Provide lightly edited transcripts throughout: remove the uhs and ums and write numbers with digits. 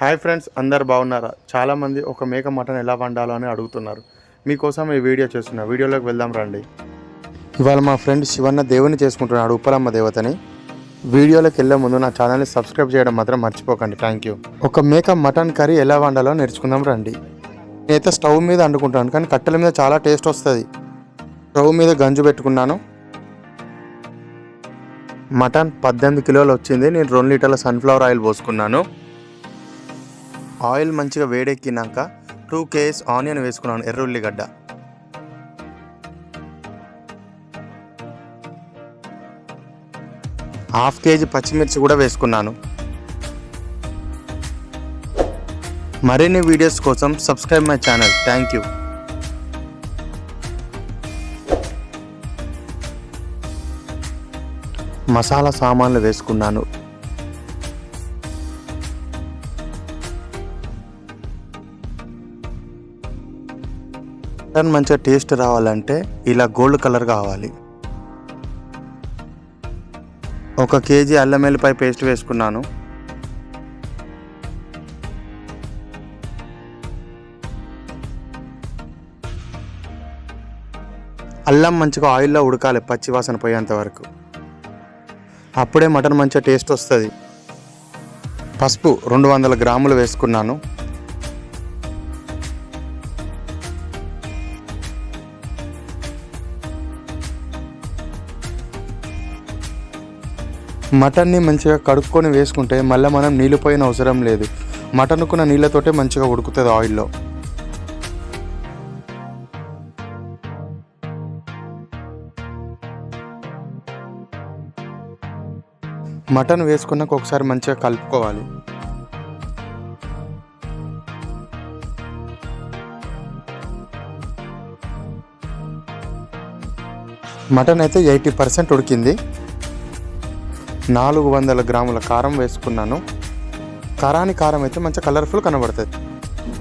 Hi friends, అందరు బాగున్నారా? చాలామంది ఒక మేక మటన్ ఎలా వండాలో అని అడుగుతున్నారు. మీకోసం ఈ వీడియో చేస్తున్నా. వీడియోలోకి వెళ్దాం రండి. ఇవాళ మా ఫ్రెండ్ శివన్న దేవుని చేసుకుంటున్నాడు, ఉప్పలమ్మ దేవతని. వీడియోలోకి వెళ్ళే ముందు నా ఛానల్ని సబ్స్క్రైబ్ చేయడం మాత్రం మర్చిపోకండి. Thank you. ఒక మేక మటన్ కర్రీ ఎలా వండాలో నేర్చుకుందాం రండి. నేనైతే స్టవ్ మీద వండుకుంటాను, కానీ కట్టెల మీద చాలా టేస్ట్ వస్తుంది. స్టవ్ మీద గంజు పెట్టుకున్నాను. మటన్ 18 కిలోలు వచ్చింది. నేను 2 లీటర్ల సన్ఫ్లవర్ ఆయిల్ పోసుకున్నాను. ఆయిల్ మంచిగా వేడెక్కినాక 2 kg ఆనియన్ వేసుకున్నాను, ఎర్ర ఉల్లిగడ్డ. ½ kg పచ్చిమిర్చి కూడా వేసుకున్నాను. మరిన్ని వీడియోస్ కోసం subscribe my channel. Thank you. Masala సామాన్లు వేసుకున్నాను. మటన్ మంచిగా టేస్ట్ రావాలంటే ఇలా గోల్డ్ కలర్ కావాలి. 1 kg అల్లం వెల్లిపాయ పేస్ట్ వేసుకున్నాను. అల్లం మంచిగా ఆయిల్లో ఉడకాలి, పచ్చివాసన పోయేంత వరకు. అప్పుడే మటన్ మంచిగా టేస్ట్ వస్తుంది. పసుపు 200 గ్రాములు వేసుకున్నాను. మటన్ని మంచిగా కడుక్కొని వేసుకుంటే మళ్ళీ మనం నీళ్ళు పోయిన అవసరం లేదు. మటన్కున్న నీళ్ళతోటే మంచిగా ఉడుకుతుంది ఆయిల్లో. మటన్ వేసుకున్నాక ఒకసారి మంచిగా కలుపుకోవాలి. మటన్ అయితే 80% ఉడికింది. 400 గ్రాముల కారం వేసుకున్నాను. కారం అయితే మంచిగా కలర్ఫుల్ కనబడుతుంది.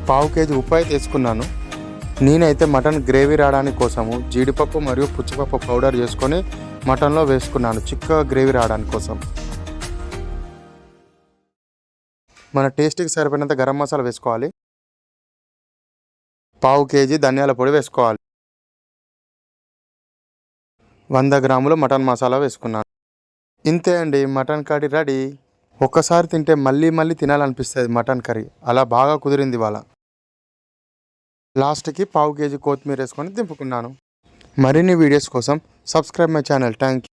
1/2 kg ఉప్పు అయితే వేసుకున్నాను. నేనైతే మటన్ గ్రేవీ రావడానికి కోసము జీడిపప్పు మరియు పుచ్చిపప్పు పౌడర్ చేసుకొని మటన్లో వేసుకున్నాను, చిక్కగా గ్రేవీ రావడానికి కోసం. మన టేస్ట్కి సరిపడినంత గరం మసాలా వేసుకోవాలి. 1/2 kg ధనియాల పొడి వేసుకోవాలి. 100 గ్రాములు మటన్ మసాలా వేసుకున్నాను. ఇంతే అండి, మటన్ కర్రీ రెడీ. ఒక్కసారి తింటే మళ్ళీ మళ్ళీ తినాలనిపిస్తుంది మటన్ కర్రీ. అలా బాగా కుదిరింది ఇవాళ. లాస్ట్కి 1/2 kg కొత్తిమీర వేసుకొని దింపుకున్నాను. మరిన్ని వీడియోస్ కోసం subscribe my channel. Thank you.